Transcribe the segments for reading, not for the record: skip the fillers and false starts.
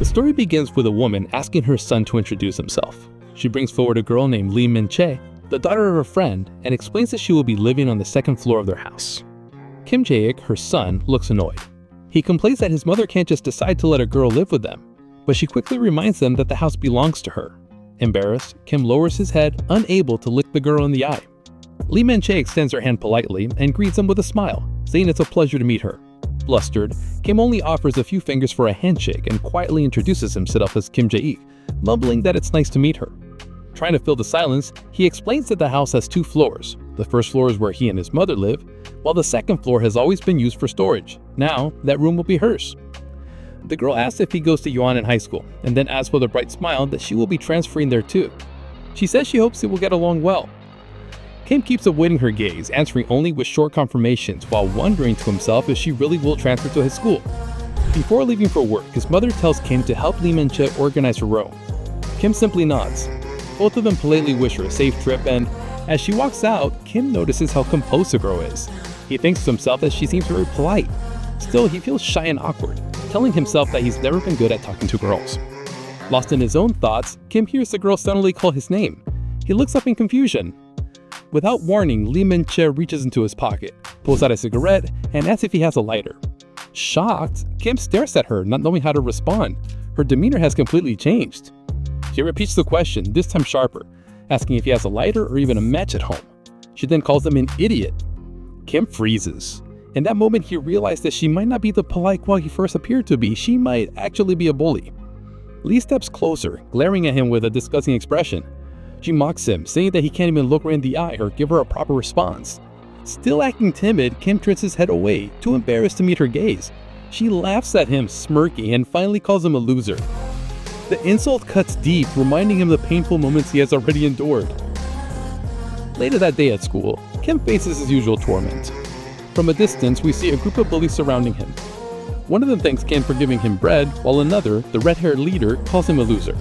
The story begins with a woman asking her son to introduce himself. She brings forward a girl named Lee Min-chae, the daughter of a friend, and explains that she will be living on the second floor of their house. Kim Jae-ik, her son, looks annoyed. He complains that his mother can't just decide to let a girl live with them, but she quickly reminds them that the house belongs to her. Embarrassed, Kim lowers his head, unable to look the girl in the eye. Lee Min-chae extends her hand politely and greets him with a smile, saying it's a pleasure to meet her. Flustered, Kim only offers a few fingers for a handshake and quietly introduces himself as Kim Jae-ik, mumbling that it's nice to meet her. Trying to fill the silence, he explains that the house has 2 floors. The first floor is where he and his mother live, while the second floor has always been used for storage. Now, that room will be hers. The girl asks if he goes to Yuan in high school, and then adds with a bright smile that she will be transferring there too. She says she hopes they will get along well. Kim keeps avoiding her gaze, answering only with short confirmations while wondering to himself if she really will transfer to his school. Before leaving for work, his mother tells Kim to help Lee Min-chae organize her room. Kim simply nods. Both of them politely wish her a safe trip, and as she walks out, Kim notices how composed the girl is. He thinks to himself that she seems very polite. Still, he feels shy and awkward, telling himself that he's never been good at talking to girls. Lost in his own thoughts, Kim hears the girl suddenly call his name. He looks up in confusion. Without warning, Lee Min-chae reaches into his pocket, pulls out a cigarette, and asks if he has a lighter. Shocked, Kim stares at her, not knowing how to respond. Her demeanor has completely changed. She repeats the question, this time sharper, asking if he has a lighter or even a match at home. She then calls him an idiot. Kim freezes. In that moment, he realized that she might not be the polite qual he first appeared to be. She might actually be a bully. Lee steps closer, glaring at him with a disgusting expression. She mocks him, saying that he can't even look her in the eye or give her a proper response. Still acting timid, Kim turns his head away, too embarrassed to meet her gaze. She laughs at him, smirking, and finally calls him a loser. The insult cuts deep, reminding him of the painful moments he has already endured. Later that day at school, Kim faces his usual torment. From a distance, we see a group of bullies surrounding him. One of them thanks Kim for giving him bread, while another, the red-haired leader, calls him a loser.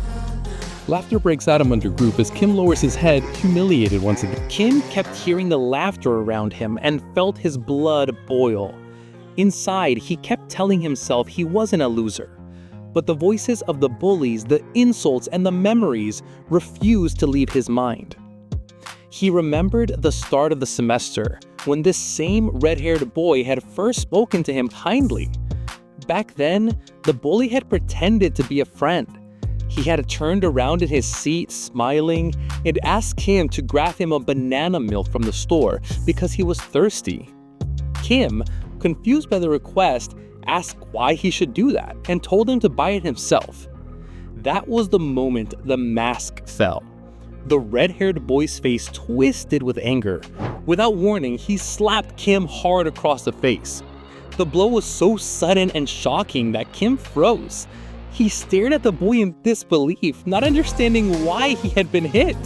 Laughter breaks out among the group as Kim lowers his head, humiliated once again. Kim kept hearing the laughter around him and felt his blood boil. Inside, he kept telling himself he wasn't a loser. But the voices of the bullies, the insults, and the memories refused to leave his mind. He remembered the start of the semester, when this same red-haired boy had first spoken to him kindly. Back then, the bully had pretended to be a friend. He had turned around in his seat, smiling, and asked Kim to grab him a banana milk from the store because he was thirsty. Kim, confused by the request, asked why he should do that and told him to buy it himself. That was the moment the mask fell. The red-haired boy's face twisted with anger. Without warning, he slapped Kim hard across the face. The blow was so sudden and shocking that Kim froze. He stared at the boy in disbelief, not understanding why he had been hit.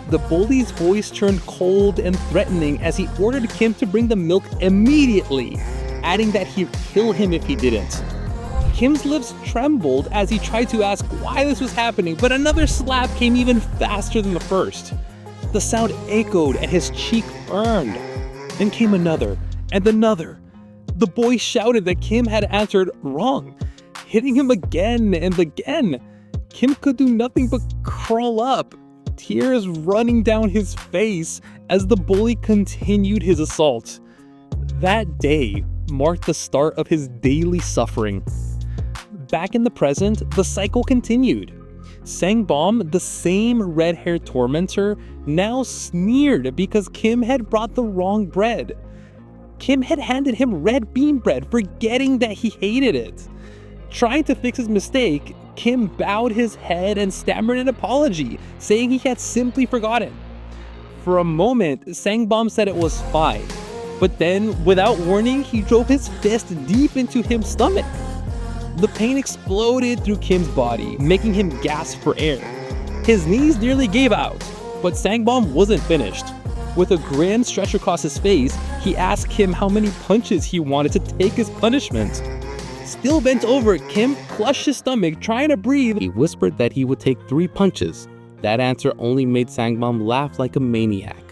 The bully's voice turned cold and threatening as he ordered Kim to bring the milk immediately, adding that he'd kill him if he didn't. Kim's lips trembled as he tried to ask why this was happening, but another slap came even faster than the first. The sound echoed and his cheek burned. Then came another and another. The boy shouted that Kim had answered wrong, hitting him again and again. Kim could do nothing but curl up, tears running down his face as the bully continued his assault. That day marked the start of his daily suffering. Back in the present, the cycle continued. Sangbom, the same red-haired tormentor, now sneered because Kim had brought the wrong bread. Kim had handed him red bean bread, forgetting that he hated it. Trying to fix his mistake, Kim bowed his head and stammered an apology, saying he had simply forgotten. For a moment, Sangbom said it was fine, but then, without warning, he drove his fist deep into Kim's stomach. The pain exploded through Kim's body, making him gasp for air. His knees nearly gave out, but Sangbom wasn't finished. With a grin stretched across his face, he asked Kim how many punches he wanted to take as punishment. Still bent over, Kim clutched his stomach, trying to breathe. He whispered that he would take 3 punches. That answer only made Sangbom laugh like a maniac.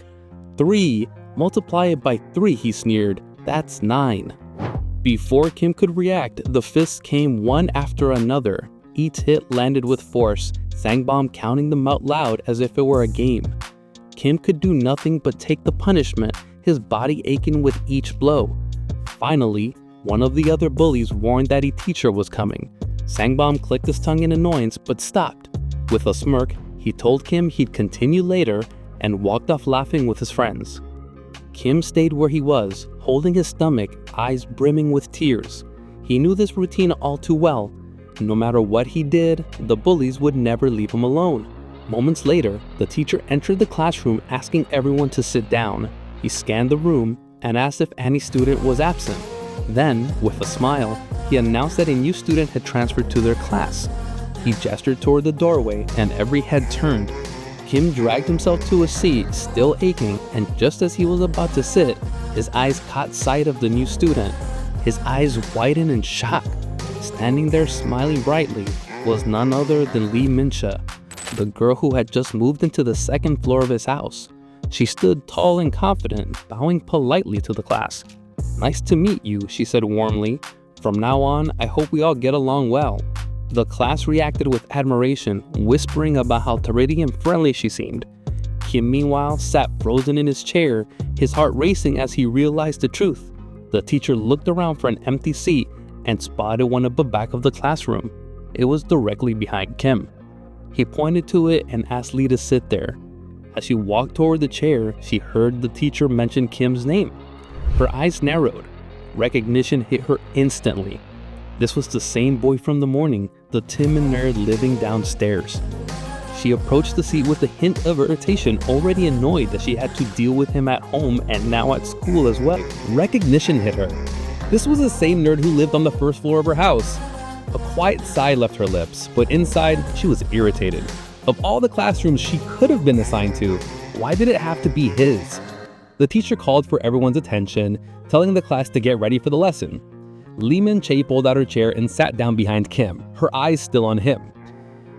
3, multiply it by 3, he sneered. That's 9. Before Kim could react, the fists came one after another, Each hit landed with force, Sangbom counting them out loud as if it were a game. Kim could do nothing but take the punishment, his body aching with each blow. Finally, one of the other bullies warned that a teacher was coming. Sangbom clicked his tongue in annoyance but stopped. With a smirk, he told Kim he'd continue later and walked off laughing with his friends. Kim stayed where he was, holding his stomach, eyes brimming with tears. He knew this routine all too well. No matter what he did, the bullies would never leave him alone. Moments later, the teacher entered the classroom asking everyone to sit down. He scanned the room and asked if any student was absent. Then, with a smile, he announced that a new student had transferred to their class. He gestured toward the doorway and every head turned. Kim dragged himself to a seat, still aching, and just as he was about to sit, his eyes caught sight of the new student. His eyes widened in shock. Standing there smiling brightly was none other than Lee Min-che, the girl who had just moved into the second floor of his house. She stood tall and confident, bowing politely to the class. "Nice to meet you," she said warmly. "From now on, I hope we all get along well." The class reacted with admiration, whispering about how pretty and friendly she seemed. Kim, meanwhile, sat frozen in his chair, his heart racing as he realized the truth. The teacher looked around for an empty seat and spotted one at the back of the classroom. It was directly behind Kim. He pointed to it and asked Lee to sit there. As she walked toward the chair, she heard the teacher mention Kim's name. Her eyes narrowed. Recognition hit her instantly. This was the same boy from the morning, the timid nerd living downstairs. She approached the seat with a hint of irritation, already annoyed that she had to deal with him at home and now at school as well. Recognition hit her. This was the same nerd who lived on the first floor of her house. A quiet sigh left her lips, but inside, she was irritated. Of all the classrooms she could have been assigned to, why did it have to be his? The teacher called for everyone's attention, telling the class to get ready for the lesson. Lee Min-che pulled out her chair and sat down behind Kim, her eyes still on him.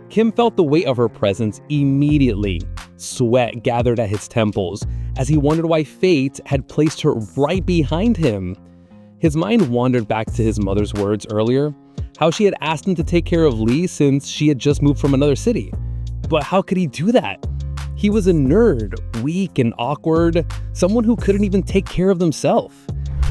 Kim felt the weight of her presence immediately. Sweat gathered at his temples as he wondered why fate had placed her right behind him. His mind wandered back to his mother's words earlier, how she had asked him to take care of Lee since she had just moved from another city. But how could he do that? He was a nerd, weak and awkward, someone who couldn't even take care of themselves.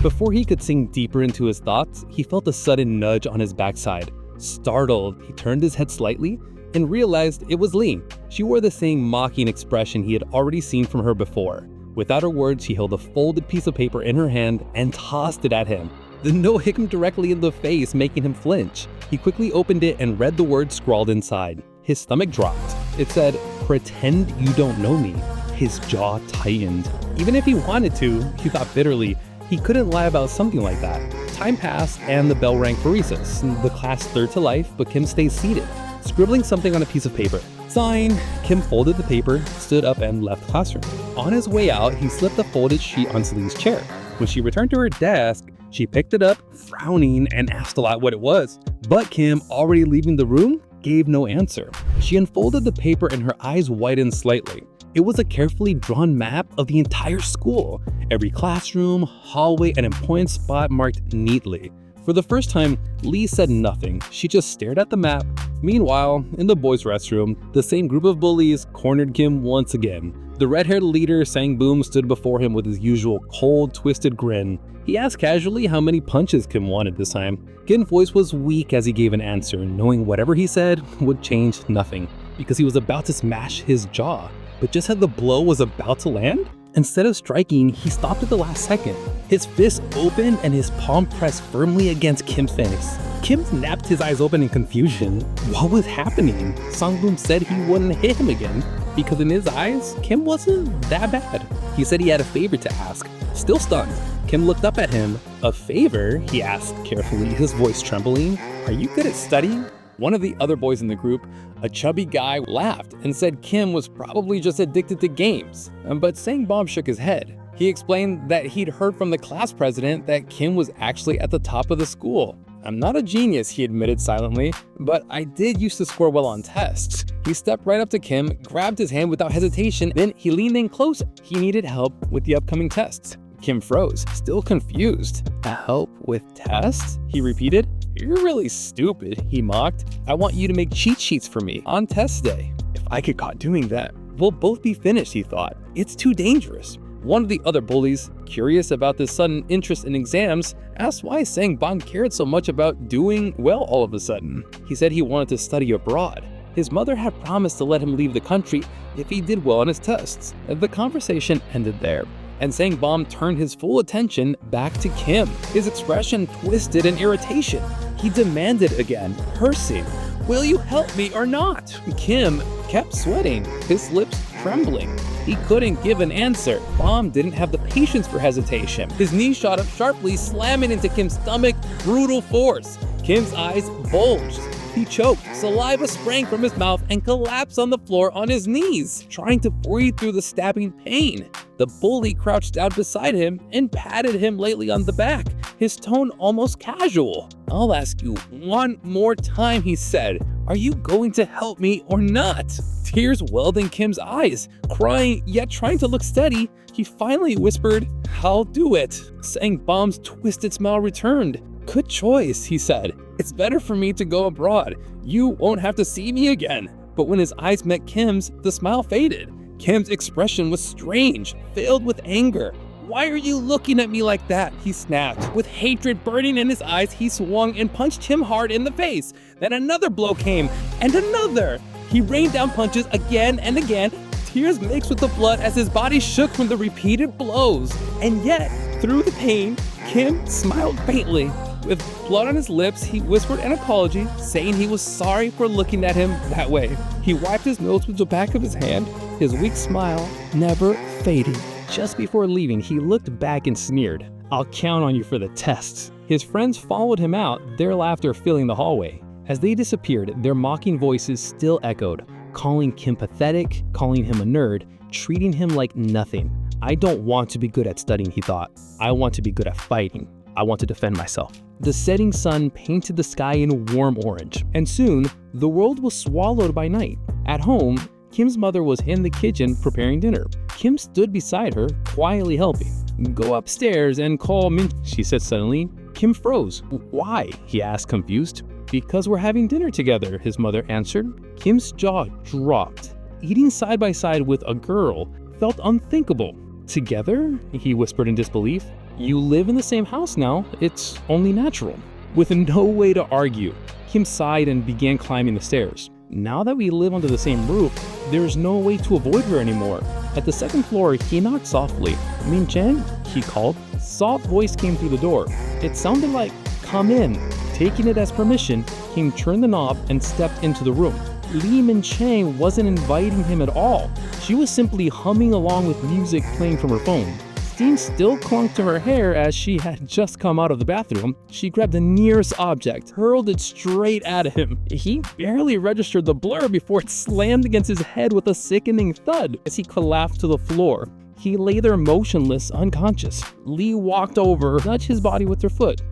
Before he could sink deeper into his thoughts, he felt a sudden nudge on his backside. Startled, he turned his head slightly and realized it was Lee. She wore the same mocking expression he had already seen from her before. Without a word, she held a folded piece of paper in her hand and tossed it at him. The note hit him directly in the face, making him flinch. He quickly opened it and read the words scrawled inside. His stomach dropped. It said, "Pretend you don't know me." His jaw tightened. Even if he wanted to, he thought bitterly, he couldn't lie about something like that. Time passed and the bell rang for recess. The class stirred to life, but Kim stayed seated, scribbling something on a piece of paper. Signed. Kim folded the paper, stood up, and left the classroom. On his way out, he slipped a folded sheet onto Lee's chair. When she returned to her desk, she picked it up, frowning, and asked aloud what it was. But Kim, already leaving the room, gave no answer. She unfolded the paper and her eyes widened slightly. It was a carefully drawn map of the entire school. Every classroom, hallway, and important spot marked neatly. For the first time, Lee said nothing. She just stared at the map. Meanwhile, in the boys' restroom, the same group of bullies cornered Kim once again. The red-haired leader, Sang-boom, stood before him with his usual cold, twisted grin. He asked casually how many punches Kim wanted this time. Kim's voice was weak as he gave an answer, knowing whatever he said would change nothing, because he was about to smash his jaw. But just as the blow was about to land, instead of striking, he stopped at the last second. His fist opened and his palm pressed firmly against Kim's face. Kim snapped his eyes open in confusion. What was happening? Sang-boom said he wouldn't hit him again, because in his eyes, Kim wasn't that bad. He said he had a favor to ask. Still stunned, Kim looked up at him. "A favor?" he asked carefully, his voice trembling. "Are you good at studying?" One of the other boys in the group, a chubby guy, laughed and said Kim was probably just addicted to games. But Sang-boom shook his head. He explained that he'd heard from the class president that Kim was actually at the top of the school. "I'm not a genius," he admitted silently, "but I did used to score well on tests." He stepped right up to Kim, grabbed his hand without hesitation, then he leaned in close. He needed help with the upcoming tests. Kim froze, still confused. "Help with tests?" he repeated. "You're really stupid," he mocked. "I want you to make cheat sheets for me on test day. If I get caught doing that, we'll both be finished," he thought. "It's too dangerous." One of the other bullies, curious about this sudden interest in exams, asked why Sangbam cared so much about doing well all of a sudden. He said he wanted to study abroad. His mother had promised to let him leave the country if he did well on his tests. The conversation ended there, and Sangbam turned his full attention back to Kim. His expression twisted in irritation. He demanded again, cursing, "Will you help me or not?" Kim kept sweating, his lips trembling. He couldn't give an answer. Bam didn't have the patience for hesitation. His knee shot up sharply, slamming into Kim's stomach, brutal force. Kim's eyes bulged. He choked, saliva sprang from his mouth, and collapsed on the floor on his knees, trying to breathe through the stabbing pain. The bully crouched down beside him and patted him lightly on the back, his tone almost casual. "I'll ask you one more time," he said. "Are you going to help me or not?" Tears welled in Kim's eyes. Crying, yet trying to look steady, he finally whispered, "I'll do it." Sangbam's twisted smile returned. "Good choice," he said. "It's better for me to go abroad. You won't have to see me again." But when his eyes met Kim's, the smile faded. Kim's expression was strange, filled with anger. "Why are you looking at me like that?" he snapped. With hatred burning in his eyes, he swung and punched him hard in the face. Then another blow came, and another. He rained down punches again and again, tears mixed with the blood as his body shook from the repeated blows. And yet, through the pain, Kim smiled faintly. With blood on his lips, he whispered an apology, saying he was sorry for looking at him that way. He wiped his nose with the back of his hand, his weak smile never fading. Just before leaving, he looked back and sneered, "I'll count on you for the tests." His friends followed him out, their laughter filling the hallway. As they disappeared, their mocking voices still echoed, calling Kim pathetic, calling him a nerd, treating him like nothing. "I don't want to be good at studying," he thought. "I want to be good at fighting. I want to defend myself." The setting sun painted the sky in warm orange, and soon, the world was swallowed by night. At home, Kim's mother was in the kitchen preparing dinner. Kim stood beside her, quietly helping. "Go upstairs and call Min," she said suddenly. Kim froze. "Why?" he asked, confused. "Because we're having dinner together," his mother answered. Kim's jaw dropped. Eating side by side with a girl felt unthinkable. "Together?" he whispered in disbelief. "You live in the same house now. It's only natural." With no way to argue, Kim sighed and began climbing the stairs. "Now that we live under the same roof, there's no way to avoid her anymore." At the second floor, he knocked softly. "Min-chen?" he called. Soft voice came through the door. It sounded like, "Come in." Taking it as permission, Kim turned the knob and stepped into the room. Lee Min-chen wasn't inviting him at all. She was simply humming along with music playing from her phone. Steam still clung to her hair as she had just come out of the bathroom. She grabbed the nearest object, hurled it straight at him. He barely registered the blur before it slammed against his head with a sickening thud as he collapsed to the floor. He lay there motionless, unconscious. Lee walked over, nudged his body with her foot.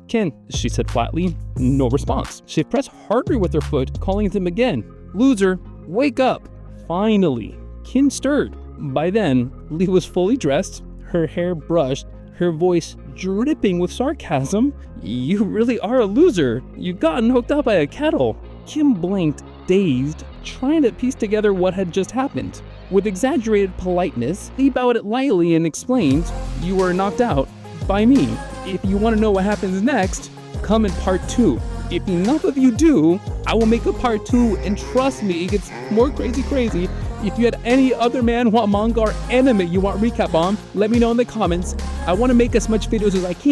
Ken, she said flatly. No response. She pressed harder with her foot, calling to him again. "Loser, wake up!" Finally, Ken stirred. By then, Lee was fully dressed, her hair brushed, her voice dripping with sarcasm. "You really are a loser. You've gotten hooked up by a kettle." Kim blinked, dazed, trying to piece together what had just happened. With exaggerated politeness, Lee bowed lightly and explained, "You were knocked out by me. If you want to know what happens next, come in part 2. If enough of you do, I will make a part 2, and trust me, it gets more crazy. If you had any other manhwa, manga, or anime you want recap on, let me know in the comments. I want to make as much videos as I can.